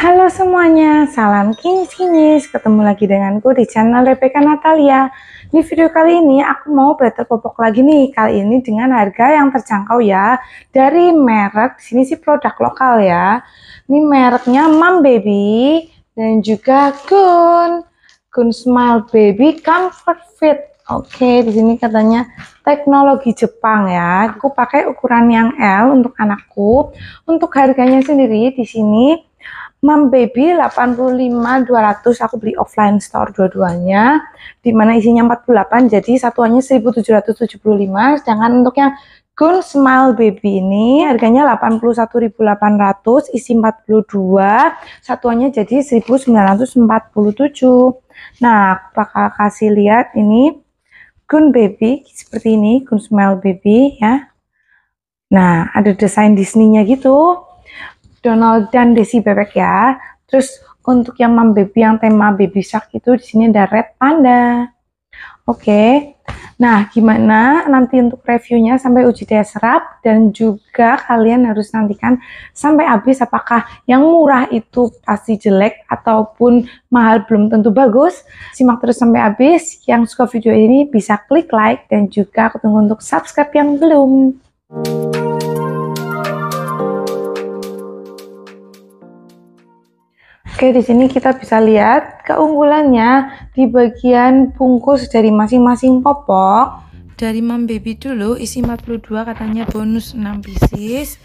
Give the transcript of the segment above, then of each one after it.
Halo semuanya, salam kinyis-kinyis. Ketemu lagi denganku di channel Rebecca Natalia. Di video kali ini aku mau better popok lagi nih. Kali ini dengan harga yang terjangkau ya. Dari merek, di sini sih produk lokal ya. Ini mereknya Mom Baby dan juga Gun Smile Baby Comfort Fit. Oke, di sini katanya teknologi Jepang ya. Aku pakai ukuran yang L untuk anakku. Untuk harganya sendiri di sini Mom Baby 85.200, aku beli offline store dua-duanya, dimana isinya 48, jadi satuannya 1775. Sedangkan untuk yang Gun Smile Baby ini harganya 81.800, isi 42, satuannya jadi 1947. Nah, aku bakal kasih lihat ini Gun Baby seperti ini, Gun Smile Baby ya. Nah, ada desain Disney-nya gitu. Donald dan Daisy bebek ya. Terus untuk yang Mom Baby yang tema baby shark itu di sini ada red panda. Oke. Nah, gimana nanti untuk reviewnya sampai uji daya serap, dan juga kalian harus nantikan sampai habis apakah yang murah itu pasti jelek ataupun mahal belum tentu bagus. Simak terus sampai habis. Yang suka video ini bisa klik like, dan juga aku tunggu untuk subscribe yang belum. Oke, di sini kita bisa lihat keunggulannya di bagian bungkus dari masing-masing popok. Dari Mom Baby dulu, isi 42, katanya bonus 6 pieces.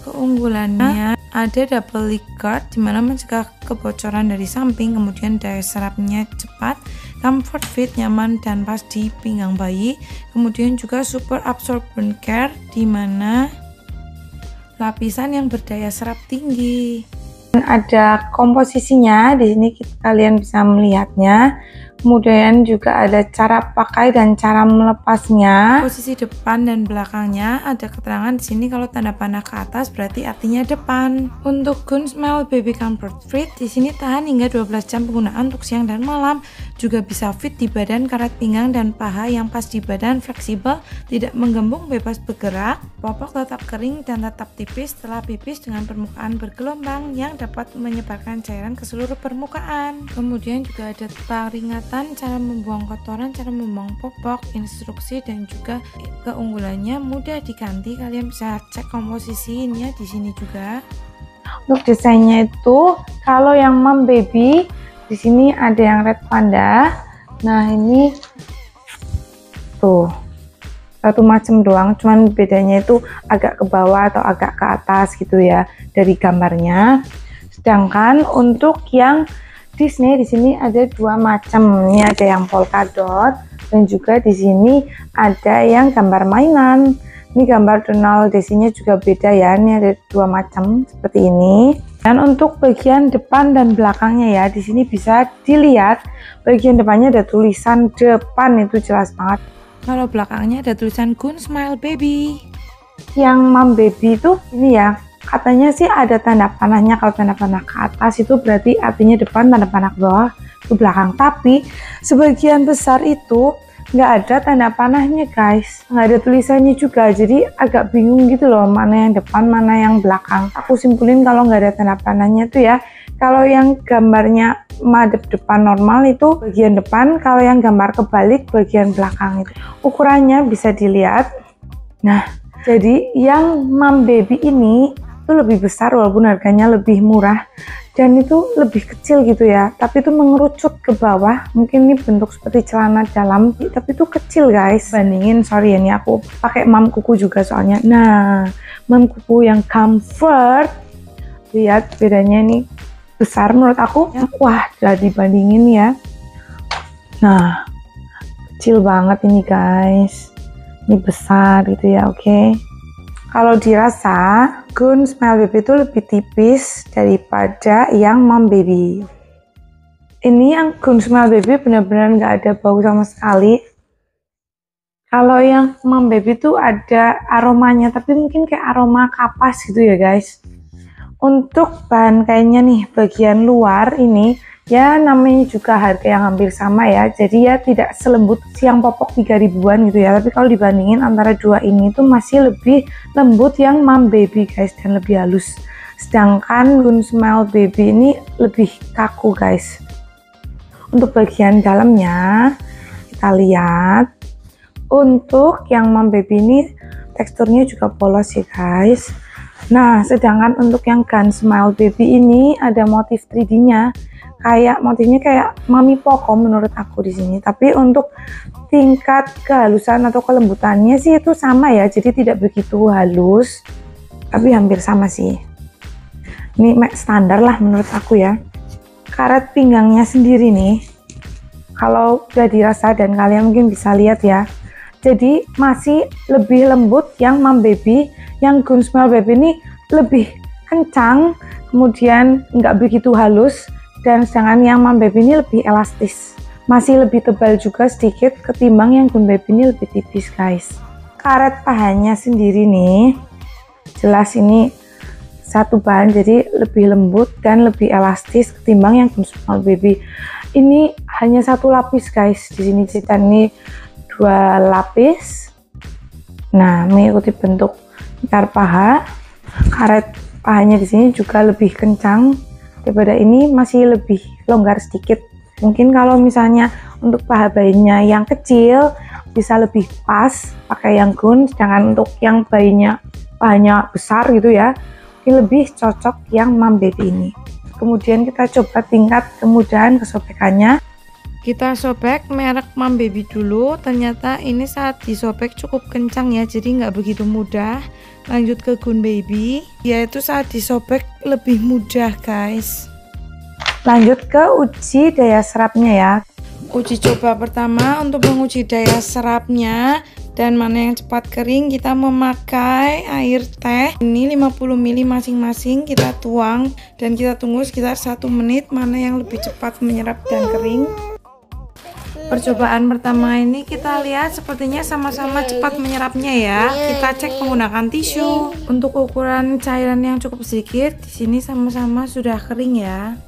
Keunggulannya ada double leak guard, dimana mencegah kebocoran dari samping, kemudian daya serapnya cepat, comfort fit, nyaman dan pas di pinggang bayi, kemudian juga super absorbent care, dimana lapisan yang berdaya serap tinggi. Ada komposisinya di sini, kalian bisa melihatnya. Kemudian juga ada cara pakai dan cara melepasnya. Posisi depan dan belakangnya ada keterangan di sini. Kalau tanda panah ke atas berarti artinya depan. Untuk Gun Smile Baby Comfort Fit di sini tahan hingga 12 jam penggunaan untuk siang dan malam. Juga bisa fit di badan, karet pinggang dan paha yang pas di badan, fleksibel, tidak menggembung, bebas bergerak. Popok tetap kering dan tetap tipis setelah pipis dengan permukaan bergelombang yang dapat menyebarkan cairan ke seluruh permukaan. Kemudian juga ada peringatan cara membuang kotoran, cara membuang popok, instruksi, dan juga keunggulannya mudah diganti. Kalian bisa cek komposisinya di sini juga. Untuk desainnya itu, kalau yang Mom Baby di sini ada yang red panda. Nah, ini tuh satu macam doang, cuman bedanya itu agak ke bawah atau agak ke atas gitu ya dari gambarnya. Sedangkan untuk yang Disney di sini ada dua macam. Ini ada yang polka dot, dan juga di sini ada yang gambar mainan. Ini gambar Donald Daisy-nya juga beda ya. Ini ada dua macam seperti ini. Dan untuk bagian depan dan belakangnya ya, di sini bisa dilihat bagian depannya ada tulisan depan, itu jelas banget. Kalau belakangnya ada tulisan Gun Smile Baby. Yang Mom Baby itu ini ya, katanya sih ada tanda panahnya. Kalau tanda panah ke atas itu berarti artinya depan, tanda panah ke bawah ke belakang. Tapi sebagian besar itu nggak ada tanda panahnya guys, nggak ada tulisannya juga, jadi agak bingung gitu loh mana yang depan mana yang belakang. Aku simpulin kalau nggak ada tanda panahnya tuh ya, kalau yang gambarnya madep depan normal itu bagian depan, kalau yang gambar kebalik bagian belakang. Itu ukurannya bisa dilihat. Nah, jadi yang Mom Baby ini itu lebih besar walaupun harganya lebih murah, dan itu lebih kecil gitu ya, tapi itu mengerucut ke bawah. Mungkin ini bentuk seperti celana dalam, tapi itu kecil guys. Bandingin, sorry ya, ini aku pakai Mom Kuku juga soalnya. Nah, Mom Kuku yang comfort, lihat bedanya, ini besar menurut aku. Wah, udah dibandingin ya. Nah, kecil banget ini guys, ini besar gitu ya. Oke. Kalau dirasa Gun Smile Baby itu lebih tipis daripada yang Mom Baby. Ini yang Gun Smile Baby benar-benar nggak ada bau sama sekali. Kalau yang Mom Baby itu ada aromanya, tapi mungkin kayak aroma kapas gitu ya guys. Untuk bahan kainnya nih, bagian luar ini ya namanya juga harga yang hampir sama ya, jadi ya tidak selembut yang popok 3 ribuan gitu ya, tapi kalau dibandingin antara dua ini tuh masih lebih lembut yang Mom Baby guys, dan lebih halus. sedangkan Gun Smile Baby ini lebih kaku guys. Untuk bagian dalamnya kita lihat, untuk yang Mom Baby ini teksturnya juga polos ya guys. Nah, sedangkan untuk yang Gun Smile Baby ini ada motif 3D-nya, kayak motifnya kayak Mami Poco menurut aku di sini. Tapi untuk tingkat kehalusan atau kelembutannya sih itu sama ya, jadi tidak begitu halus, tapi hampir sama sih. Ini standar lah menurut aku ya. Karet pinggangnya sendiri nih, kalau udah dirasa dan kalian mungkin bisa lihat ya, jadi masih lebih lembut yang Mom Baby. Yang Gun Smile Baby ini lebih kencang, kemudian nggak begitu halus, dan sedangkan yang Mom Baby ini lebih elastis, masih lebih tebal juga sedikit ketimbang yang Gun Baby ini lebih tipis guys. Karet pahanya sendiri nih, jelas ini satu bahan, jadi lebih lembut dan lebih elastis ketimbang yang Gun Smile Baby. Ini hanya satu lapis guys di sini, kita ini 2 lapis. Nah, mengikuti bentuk lingkar paha. Karet pahanya di sini juga lebih kencang daripada ini, masih lebih longgar sedikit. Mungkin kalau misalnya untuk paha bayinya yang kecil bisa lebih pas pakai yang Gun, sedangkan untuk yang bayinya pahanya besar gitu ya, ini lebih cocok yang Mom Baby ini. Kemudian kita coba tingkat kemudahan kesobekannya. Kita sobek merek Mom Baby dulu, ternyata ini saat disobek cukup kencang ya, jadi nggak begitu mudah. Lanjut ke Gun Baby, yaitu saat disobek lebih mudah guys. Lanjut ke uji daya serapnya ya. Uji coba pertama untuk menguji daya serapnya dan mana yang cepat kering, kita memakai air teh ini 50 ml masing-masing, kita tuang dan kita tunggu sekitar 1 menit mana yang lebih cepat menyerap dan kering. Percobaan pertama ini kita lihat sepertinya sama-sama cepat menyerapnya ya. Kita cek menggunakan tisu. Untuk ukuran cairan yang cukup sedikit, di sini sama-sama sudah kering ya.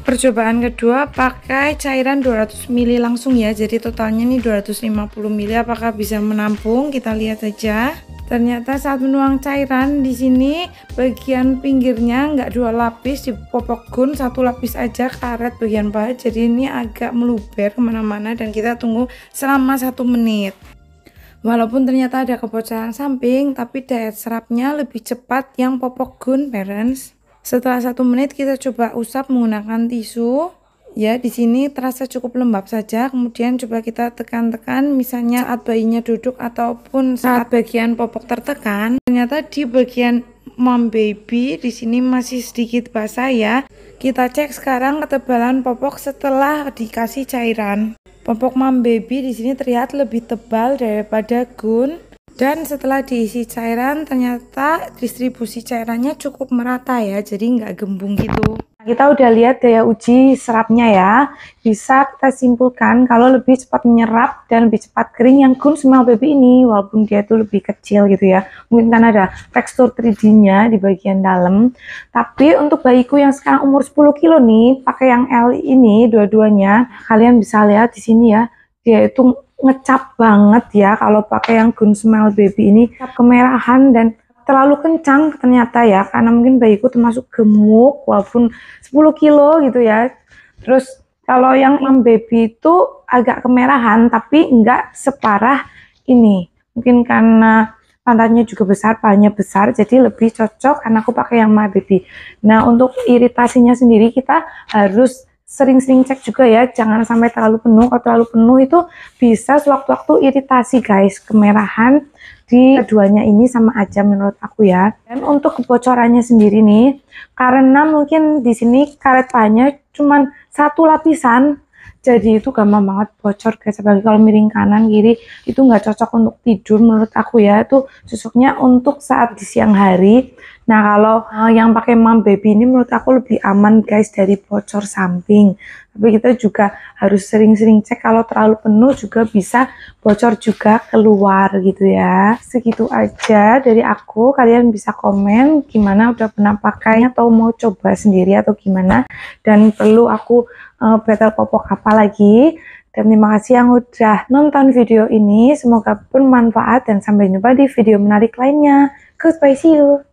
Percobaan kedua pakai cairan 200 ml langsung ya, jadi totalnya nih 250 ml. Apakah bisa menampung? Kita lihat saja. Ternyata saat menuang cairan di sini bagian pinggirnya nggak 2 lapis di popok Gun, 1 lapis aja karet bagian bawah, jadi ini agak meluber kemana-mana dan kita tunggu selama 1 menit. Walaupun ternyata ada kebocoran samping, tapi daya serapnya lebih cepat yang popok Gun parents. Setelah 1 menit kita coba usap menggunakan tisu. Ya, di sini terasa cukup lembab saja. Kemudian coba kita tekan-tekan, misalnya saat bayinya duduk ataupun saat bagian popok tertekan. Ternyata di bagian Mom Baby di sini masih sedikit basah ya. Kita cek sekarang ketebalan popok setelah dikasih cairan. Popok Mom Baby di sini terlihat lebih tebal daripada Gun. Dan setelah diisi cairan, ternyata distribusi cairannya cukup merata ya, jadi nggak gembung gitu. Kita udah lihat daya uji serapnya ya, bisa kita simpulkan kalau lebih cepat menyerap dan lebih cepat kering yang Gun Smile Baby ini, walaupun dia tuh lebih kecil gitu ya. Mungkin kan ada tekstur 3D-nya di bagian dalam. Tapi untuk bayiku yang sekarang umur 10 kilo nih, pakai yang L ini dua-duanya, kalian bisa lihat di sini ya, dia itu ngecap banget ya kalau pakai yang Gun Smile Baby ini, kemerahan dan terlalu kencang ternyata ya, karena mungkin bayiku termasuk gemuk walaupun 10 kilo gitu ya. Terus kalau yang Mom Baby itu agak kemerahan tapi enggak separah ini, mungkin karena pantatnya juga besar, pahanya besar, jadi lebih cocok karena aku pakai yang Mom Baby. Nah, untuk iritasinya sendiri kita harus sering-sering cek juga ya, jangan sampai terlalu penuh. Kalau terlalu penuh itu bisa sewaktu-waktu iritasi guys, kemerahan di keduanya ini sama aja menurut aku ya. Dan untuk kebocorannya sendiri nih, karena mungkin di sini karet pahanya cuman 1 lapisan, jadi itu gampang banget bocor guys. Apalagi kalau miring kanan kiri itu nggak cocok untuk tidur menurut aku ya, itu cocoknya untuk saat di siang hari. Nah, kalau yang pakai Mom Baby ini menurut aku lebih aman guys dari bocor samping. Tapi kita juga harus sering-sering cek, kalau terlalu penuh juga bisa bocor juga keluar gitu ya. Segitu aja dari aku, kalian bisa komen gimana, udah pernah pakai atau mau coba sendiri atau gimana, dan perlu aku battle popok apa lagi. Dan terima kasih yang udah nonton video ini, semoga bermanfaat dan sampai jumpa di video menarik lainnya. Goodbye, see you.